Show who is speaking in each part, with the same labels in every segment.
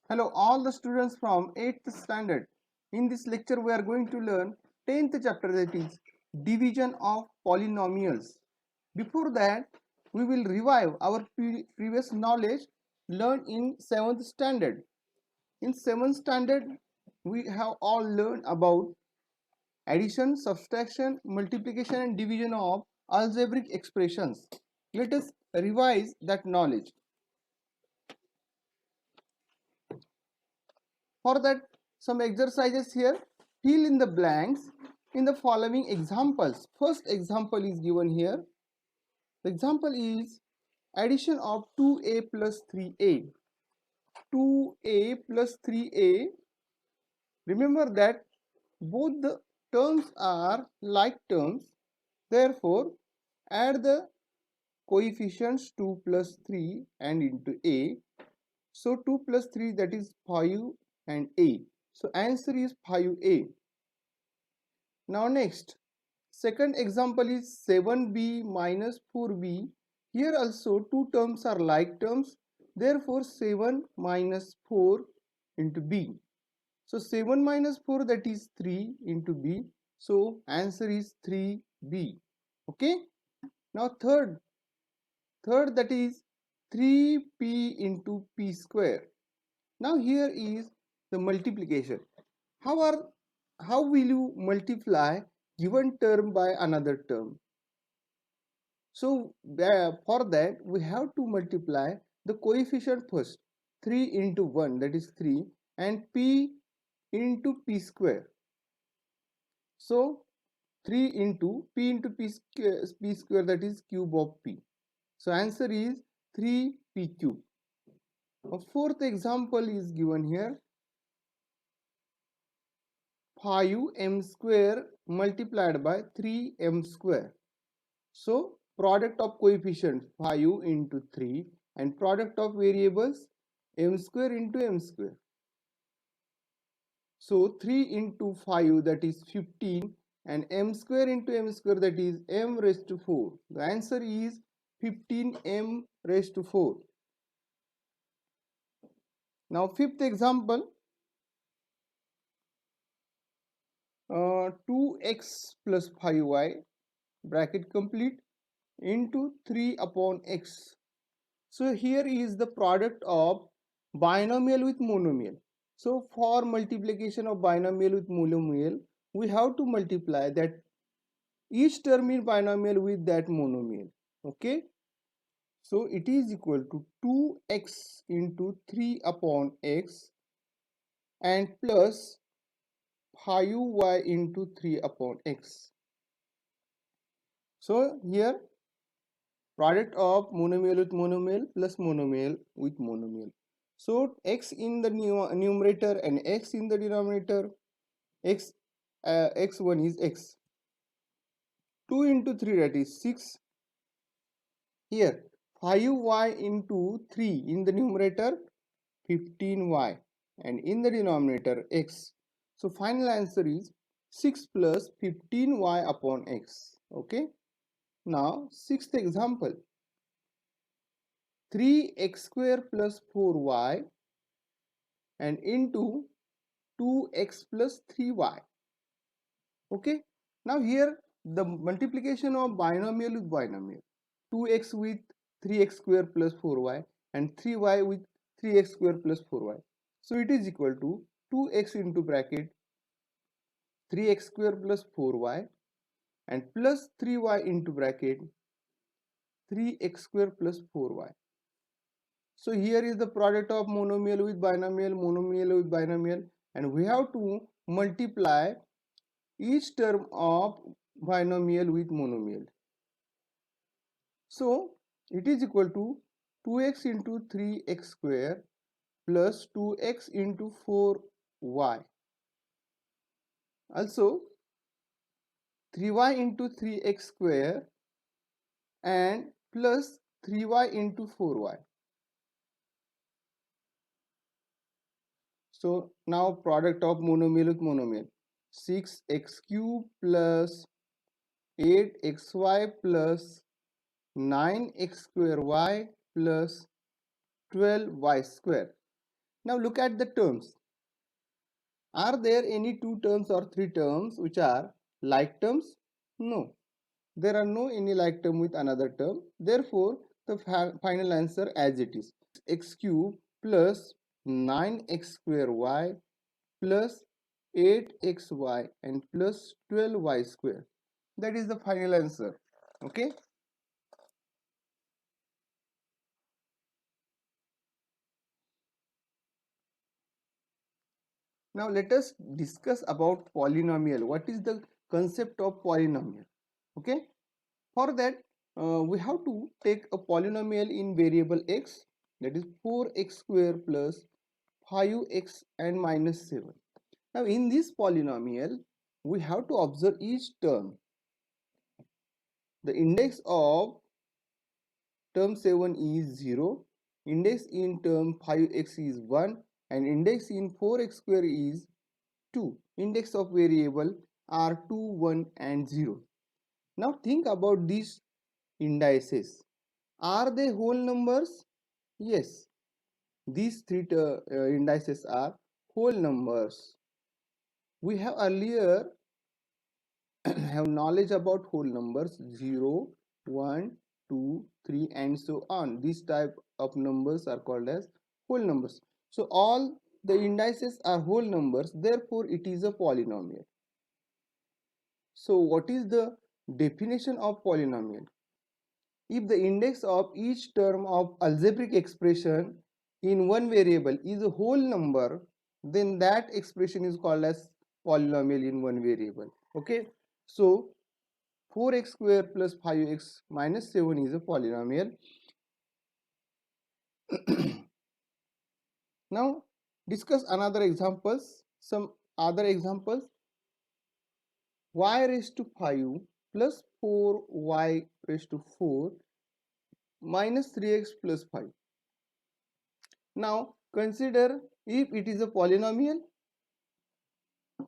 Speaker 1: Hello all the students from 8th standard. In this lecture we are going to learn 10th chapter, that is division of polynomials. Before that we will revive our previous knowledge learned in 7th standard. In 7th standard we have all learned about addition, subtraction, multiplication and division of algebraic expressions. Let us revise that knowledge. For that, some exercises here. Fill in the blanks in the following examples. First example is given here. The example is addition of 2a plus 3a. 2a plus 3a. Remember that both the terms are like terms. Therefore, add the coefficients 2 plus 3 and into a. So 2 plus 3, that is 5 and a. So answer is 5a. Now next, second example is 7b minus 4b. Here also two terms are like terms. Therefore 7 minus 4 into b. So 7 minus 4, that is 3 into b. So answer is 3b. Okay. Now third, that is 3p into p square. Now here is the multiplication. How will you multiply given term by another term? So for that we have to multiply the coefficient first. 3 into 1, that is 3, and p into p square. So 3 into p square, that is cube of p. So answer is 3p cube. A fourth example is given here. 5m square multiplied by 3m square. So product of coefficients 5 into 3 and product of variables m square into m square. So 3 into 5, that is 15, and m square into m square, that is m raised to 4. The answer is 15m raised to 4. Now fifth example, 2x plus 5y bracket complete into 3 upon x. So here is the product of binomial with monomial. So for multiplication of binomial with monomial, we have to multiply that each term in binomial with that monomial. Okay. So it is equal to 2x into 3 upon x and plus 5y into 3 upon x. So here product of monomial with monomial plus monomial with monomial. So x in the numerator and x in the denominator. X1 is x. 2 into 3, that is 6. Here 5y into 3 in the numerator, 15y, and in the denominator x. So final answer is 6 plus 15y upon x. Okay. Now sixth example, 3x square plus 4y and into 2x plus 3y. Okay. Now here the multiplication of binomial with binomial. 2x with 3x square plus 4y and 3y with 3x square plus 4y. So it is equal to 2x into bracket 3x square plus 4y and plus 3y into bracket 3x square plus 4y. So here is the product of monomial with binomial, and we have to multiply each term of binomial with monomial. So it is equal to 2x into 3x square plus 2x into 4y. Also 3y into 3x square and plus 3y into 4y. So now product of monomial with monomial. 6x cube plus 8xy plus 9x square y plus 12y square. Now look at the terms. Are there any two terms or three terms which are like terms? No. There are no any like term with another term. Therefore, the final answer as it is. X cube plus 9x square y plus 8xy and plus 12y square. That is the final answer. Okay. Now let us discuss about polynomial. What is the concept of polynomial? Okay. For that, we have to take a polynomial in variable x, that is 4x square plus 5x and minus 7. Now in this polynomial, we have to observe each term. The index of term 7 is 0, index in term 5x is 1, and index in 4x square is 2. Index of variable are 2, 1 and 0. Now think about these indices. Are they whole numbers? Yes, these three indices are whole numbers. We have earlier have knowledge about whole numbers 0, 1, 2, 3 and so on. These type of numbers are called as whole numbers. So all the indices are whole numbers, therefore it is a polynomial. So what is the definition of polynomial? If the index of each term of algebraic expression in one variable is a whole number, then that expression is called as polynomial in one variable. Okay, so 4x square plus 5x minus 7 is a polynomial. Now discuss another examples, some other examples. Y raised to 5 plus 4y raised to 4 minus 3x plus 5. Now consider if it is a polynomial.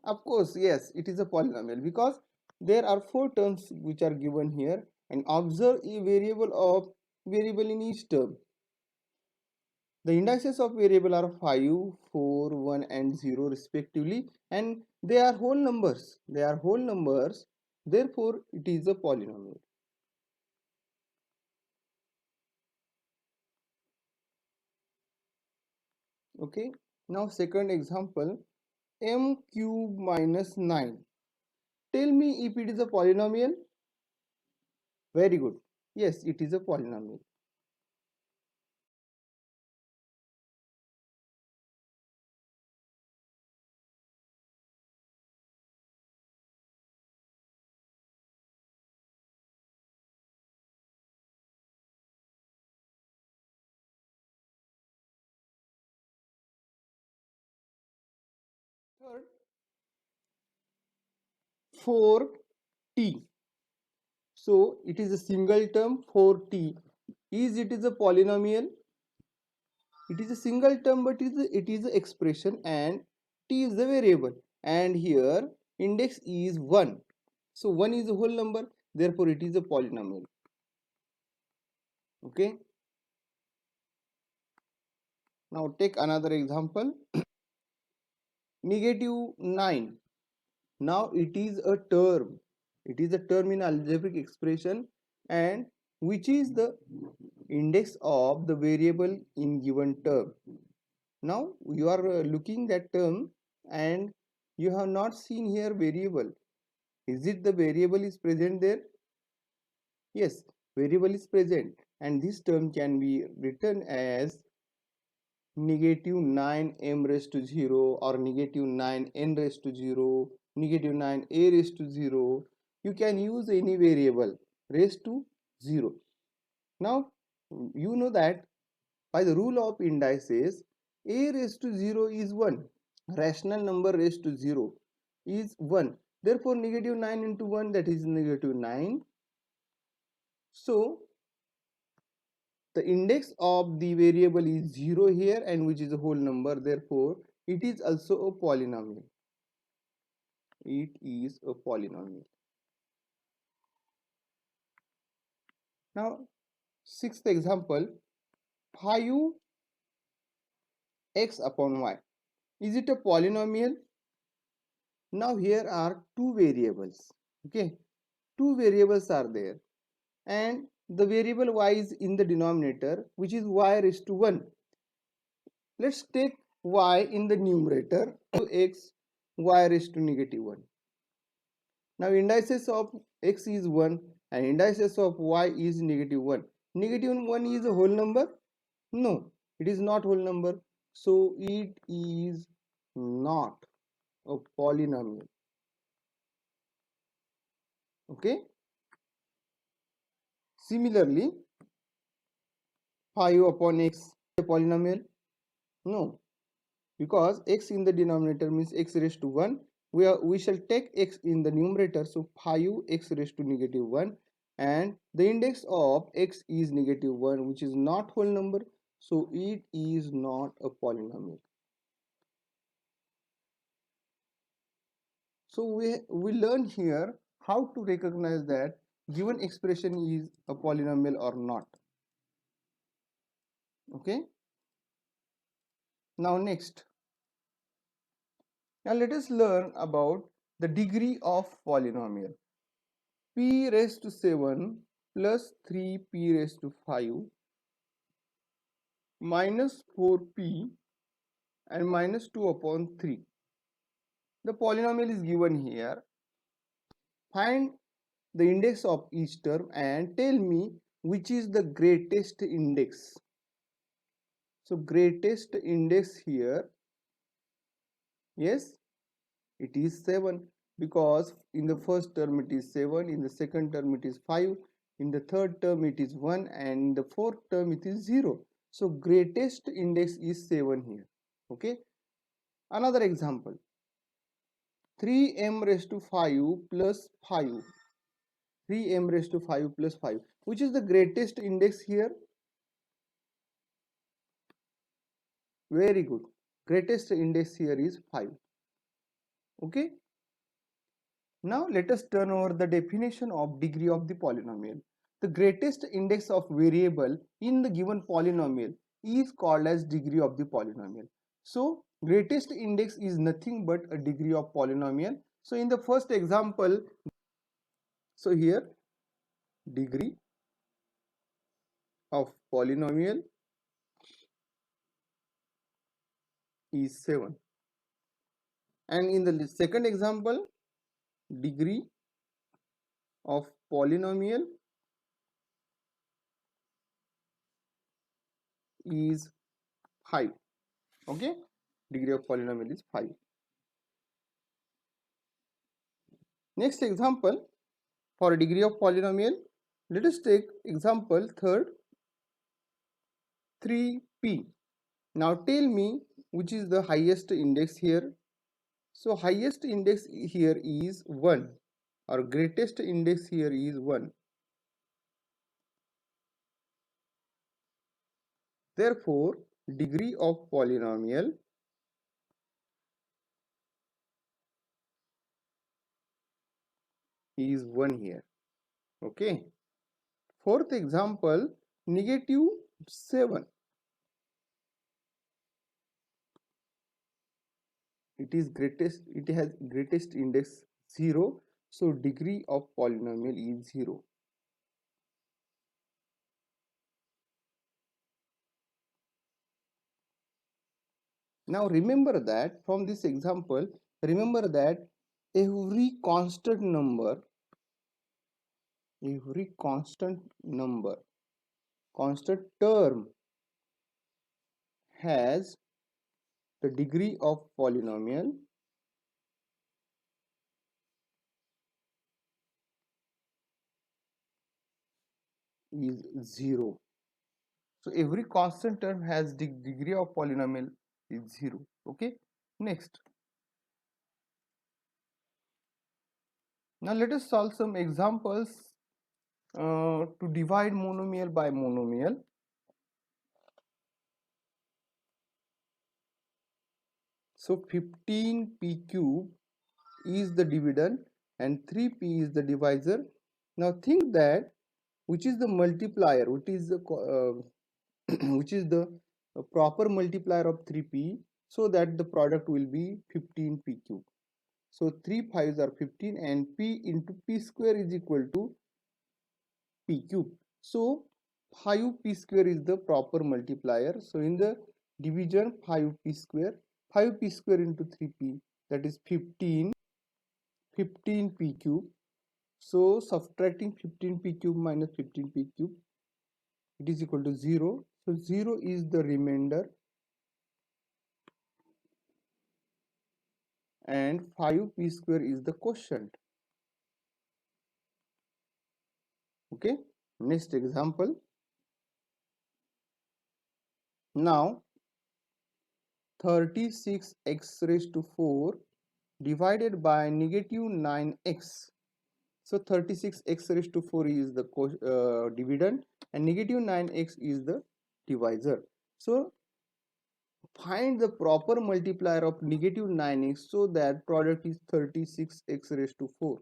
Speaker 1: Of course, yes, it is a polynomial because there are four terms which are given here, and observe a variable in each term. The indices of variable are 5, 4, 1 and 0 respectively, and they are whole numbers. They are whole numbers, therefore it is a polynomial. Okay, now second example, m cube minus 9. Tell me if it is a polynomial. Very good. Yes, it is a polynomial. Third, 4t. So it is a single term 4t. It is a polynomial? It is a single term, but it is an expression and t is the variable. And here index is 1. So 1 is a whole number, therefore it is a polynomial. Okay. Now take another example. Negative 9. Now it is a term. It is a term in algebraic expression, and which is the index of the variable in given term. Now you are looking that term and you have not seen here variable. Is it the variable is present there? Yes, variable is present, and this term can be written as negative 9m raised to 0 or negative 9n raised to 0, negative 9a raised to 0. You can use any variable raised to 0. Now you know that by the rule of indices, a raised to 0 is 1. Rational number raised to 0 is 1. Therefore negative 9 into 1, that is negative 9. So the index of the variable is 0 here, and which is a whole number, therefore it is also a polynomial. It is a polynomial. Now sixth example, 5 x upon y. Is it a polynomial? Now here are two variables. Okay, two variables are there, and the variable y is in the denominator, which is y raised to 1. Let's take y in the numerator, x y raised to negative 1. Now indices of x is 1 and indices of y is negative 1. Negative 1 is a whole number? No, it is not whole number. So it is not a polynomial. Okay. Similarly, 5 upon x a polynomial? No, because x in the denominator means x raised to 1. We shall take x in the numerator, so 5x raised to negative 1, and the index of x is negative 1, which is not whole number, so it is not a polynomial. So we learn here how to recognize that given expression is a polynomial or not. Okay. Now next, now let us learn about the degree of polynomial. P raised to 7 plus 3p raised to 5 minus 4p and minus 2 upon 3. The polynomial is given here. Find the index of each term and tell me which is the greatest index. So greatest index here, yes, it is 7, because in the first term it is 7, in the second term it is 5, in the third term it is 1, and in the fourth term it is 0. So greatest index is 7 here. Okay. Another example, 3m raised to 5 plus 5. 3m raised to 5 plus 5. Which is the greatest index here? Very good. Greatest index here is 5. Okay. Now let us turn over the definition of degree of the polynomial. The greatest index of variable in the given polynomial is called as degree of the polynomial. So greatest index is nothing but a degree of polynomial. So in the first example, so here degree of polynomial is 7, and in the second example, degree of polynomial is 5. Okay, degree of polynomial is 5. Next example, for a degree of polynomial, let us take example third, 3p. Now tell me which is the highest index here. So highest index here is 1, or greatest index here is 1. Therefore degree of polynomial is 1 here. Okay. Fourth example, negative 7. It has greatest index 0, so degree of polynomial is 0. Now remember that from this example, remember that every constant number, constant term has the degree of polynomial is 0. So every constant term has the degree of polynomial is 0. Okay. Next. Now let us solve some examples to divide monomial by monomial. So 15p cube is the dividend and 3p is the divisor. Now think that which is the multiplier, which is the which is the a proper multiplier of 3p, so that the product will be 15p cube. So 3 5s are 15 and p into p square is equal to p cube. So 5p square is the proper multiplier. So in the division 5p square into 3p, that is 15p cube. So subtracting 15p cube minus 15p cube, it is equal to 0. So 0 is the remainder and 5p square is the quotient. Okay, next example. Now 36x raised to 4 divided by negative 9x. So 36x raised to 4 is the dividend and negative 9x is the divisor. So find the proper multiplier of negative 9x, so that product is 36x raised to 4.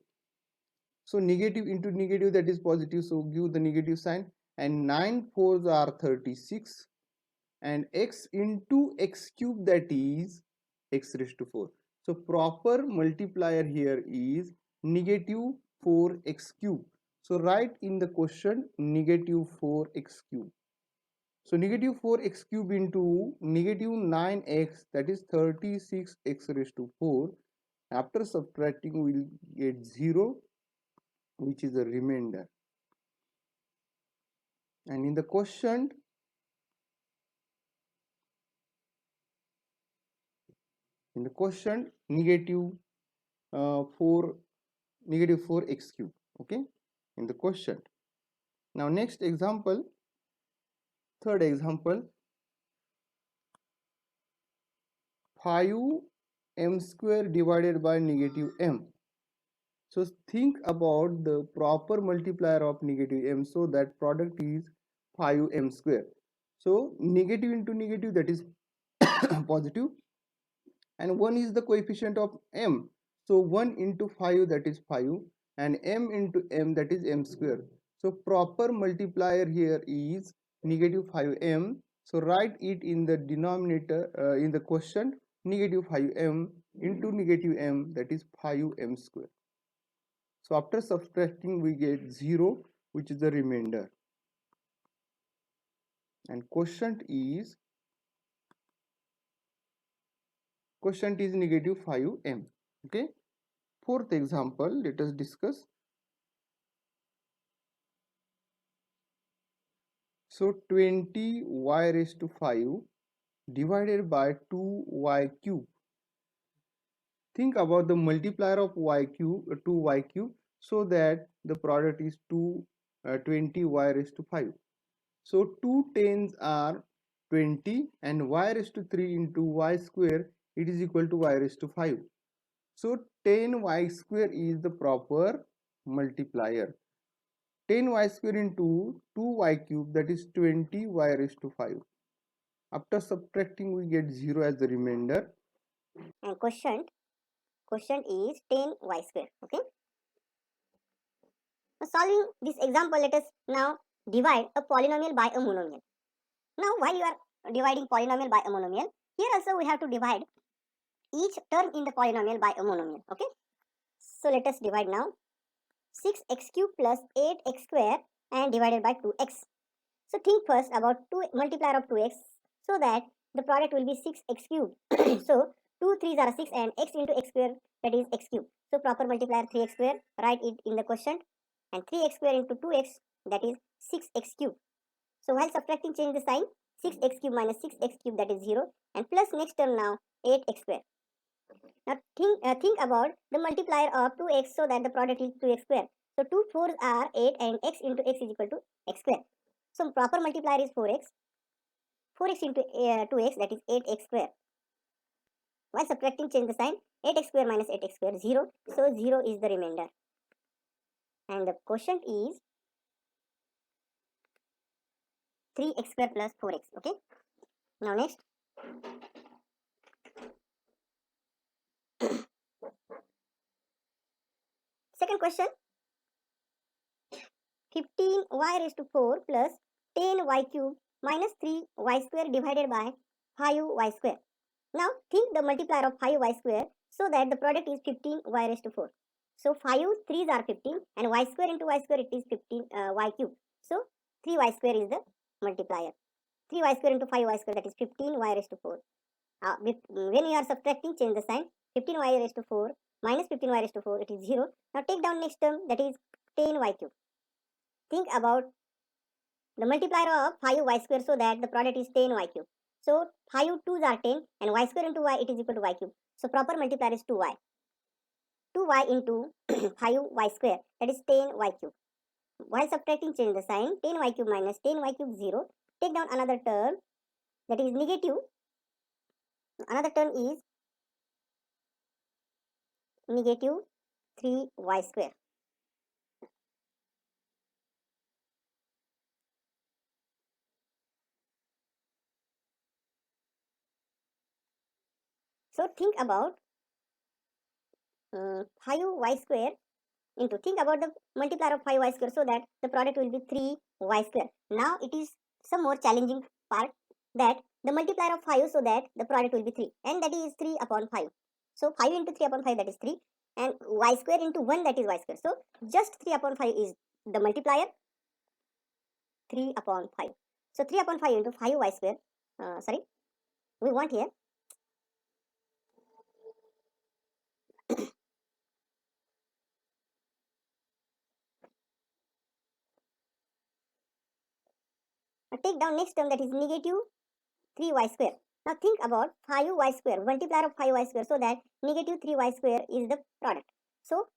Speaker 1: So negative into negative, that is positive, so give the negative sign, and 9 4s are 36 and x into x cube, that is x raised to 4. So proper multiplier here is negative 4x cube. So write in the question negative 4x cube. So negative 4x cube into negative 9x, that is 36x raised to 4. After subtracting, we will get 0, which is the remainder. And in the quotient, negative 4x cube. Okay, in the quotient. Now next example, third example, 5m square divided by negative m. So think about the proper multiplier of negative m, so that product is 5m square. So negative into negative, that is positive, and 1 is the coefficient of m. So 1 into 5, that is 5, and m into m, that is m square. So proper multiplier here is negative 5m. So write it in the denominator, in the quotient, negative 5m into negative m, that is 5m square. So after subtracting, we get 0, which is the remainder, and quotient is negative 5m. Okay. Fourth example, let us discuss. So 20y raised to 5 divided by 2y cube. Think about the multiplier of y cube, 2y cube, so that the product is 20y raised to 5. So 2 tens are 20 and y raised to 3 into y square, it is equal to y raised to 5. So 10y square is the proper multiplier. 10y square into 2y cube, that is 20y raised to 5. After subtracting, we get 0 as the remainder. And quotient is 10y square. Okay. Now solving this example, let us now divide a polynomial by a monomial. Now while you are dividing polynomial by a monomial, here also we have to divide each term in the polynomial by a monomial. Okay. So let us divide now 6x cube plus 8x square and divided by 2x. So think first about multiplier of 2x, so that the product will be 6x cube. So 2 3s are 6 and x into x square, that is x cube. So proper multiplier 3x square, write it in the quotient, and 3x square into 2x, that is 6x cube. So while subtracting, change the sign, 6x cube minus 6x cube, that is 0, and plus next term now 8x square. Now think about the multiplier of 2x, so that the product is 2x square. So 2 4s are 8 and x into x is equal to x square. So proper multiplier is 4x. 4x into 2x, that is 8x square. While subtracting, change the sign, 8x square minus 8x square, 0. So 0 is the remainder. And the quotient is 3x square plus 4x. Okay. Now next. Second question. 15y raised to 4 plus 10y cube
Speaker 2: minus 3y square divided by 5y square. Now think the multiplier of 5y square so that the product is 15y raised to 4. So 5 3s are 15 and y square into y square it is 15 y cube. So 3y square is the multiplier. 3y square into 5y square, that is 15y raised to 4. When you are subtracting, change the sign. 15y raised to 4 minus 15y raised to 4, it is 0. Now take down next term, that is 10y cube. Think about the multiplier of 5y square so that the product is 10y cube. So 5 2s are 10 and y square into y, it is equal to y cube. So proper multiplier is 2y. 2y into 5y square, that is 10y cube. While subtracting, change the sign. 10y cube minus 10y cube, 0. Take down another term, that is negative. Another term is negative 3y square. So think about 5y square into, think about the multiplier of 5y square so that the product will be 3y square. Now it is some more challenging part, that the multiplier of 5 so that the product will be 3, and that is 3 upon 5. So 5 into 3 upon 5, that is 3, and y square into 1, that is y square. So just 3 upon 5 is the multiplier, 3 upon 5. So 3 upon 5 into 5y square, we want here take down next term, that is negative 3y square. Now think about 5y square, multiplier of 5y square so that negative 3y square is the product. So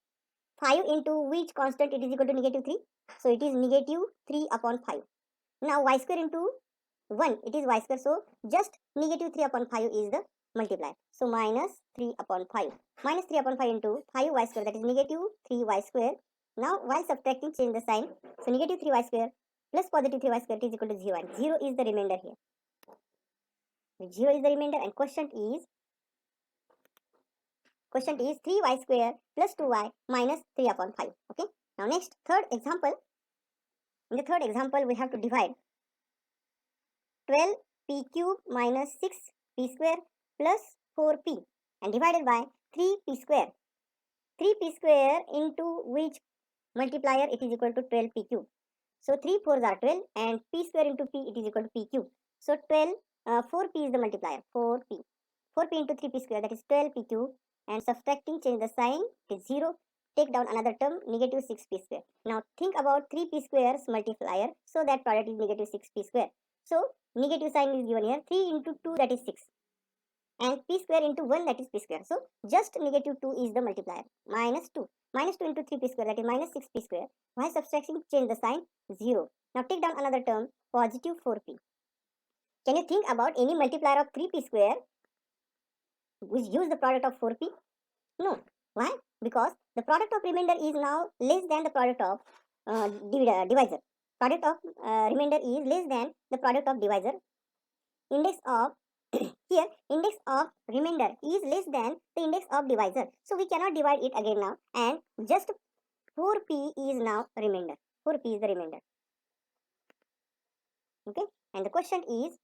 Speaker 2: 5 into which constant it is equal to negative 3? So it is negative 3 upon 5. Now y square into 1, it is y square. So just negative 3 upon 5 is the multiplier. So minus 3 upon 5. Minus 3 upon 5 into 5y square, that is negative 3y square. Now while subtracting, change the sign. So negative 3y square plus positive 3y square is equal to 0, and 0 is the remainder here. 0 is the remainder, and quotient is 3y square plus 2y minus 3 upon 5. Okay. Now next, third example. In the third example, we have to divide 12p cube minus 6p square plus 4p and divided by 3p square. 3p square into which multiplier it is equal to 12p cube. So 3 4s are 12 and p square into p, it is equal to p cube. So 4p is the multiplier, 4p. 4p into 3p square, that is 12p cube, and subtracting, change the sign, it is 0. Take down another term, negative 6p square. Now think about 3p square's multiplier so that product is negative 6p square. So negative sign is given here, 3 into 2, that is 6, and p square into 1, that is p square. So just negative 2 is the multiplier, minus 2. Minus 2 into 3p square, that is minus 6p square. While subtraction, change the sign, 0. Now take down another term, positive 4p. Can you think about any multiplier of 3p square which gives the product of 4p? No. Why? Because the product of remainder is now less than the product of divisor. Product of remainder is less than the product of divisor. Index of here, index of remainder is less than the index of divisor. So we cannot divide it again now, and just 4p is now remainder. 4p is the remainder. Okay, and the question is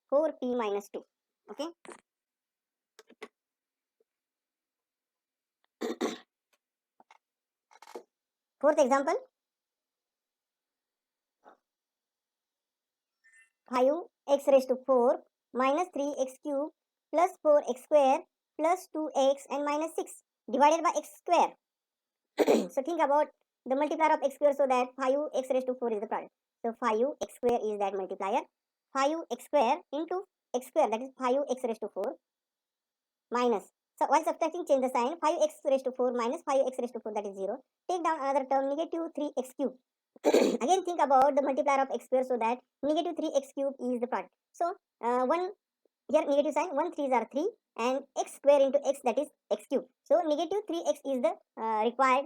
Speaker 2: 4p minus 2. Okay. Fourth example, 5x raised to 4 minus 3x cube plus 4x square plus 2x and minus 6 divided by x square. So think about the multiplier of x square so that 5x raised to 4 is the product. So 5x square is that multiplier. 5x square into x square, that is 5x raised to 4 minus. So while subtracting, change the sign. 5x raised to 4 minus 5x raised to 4, that is 0. Take down another term, negative 3x cube. Again think about the multiplier of x square so that negative 3x cube is the product. So one here negative sign, 1 3s are 3 and x square into x, that is x cube. So negative 3x is the required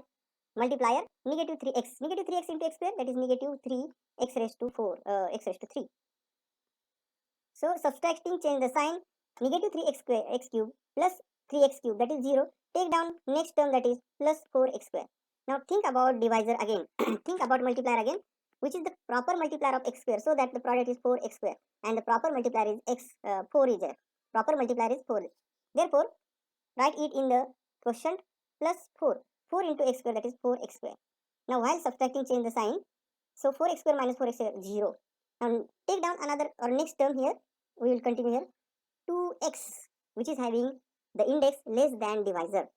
Speaker 2: multiplier. Negative 3x into x square, that is negative 3x raised to 4, x raised to 3. So subtracting, change the sign. Negative 3x square x cube plus 3x cube, that is 0. Take down next term, that is plus 4x square. Now think about divisor again. Think about multiplier again. which is the proper multiplier of x square, so that the product is 4x square and the proper multiplier is 4 is there. Proper multiplier is 4. Therefore, write it in the quotient plus 4. 4 into x square, that is 4x square. Now while subtracting, change the sign. So 4x square minus 4x square, 0. Now take down another or next term here. We will continue here. 2x, which is having the index less than divisor.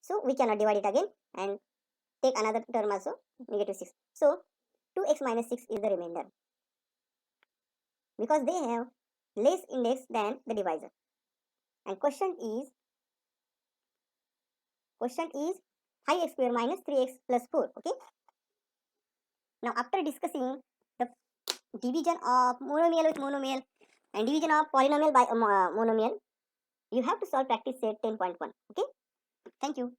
Speaker 2: So we cannot divide it again and take another term also, negative 6. So 2x minus 6 is the remainder, because they have less index than the divisor. And quotient is 5x square minus 3x plus 4. Okay. Now after discussing the division of monomial with monomial and division of polynomial by monomial, you have to solve practice set 10.1. Okay. Thank you.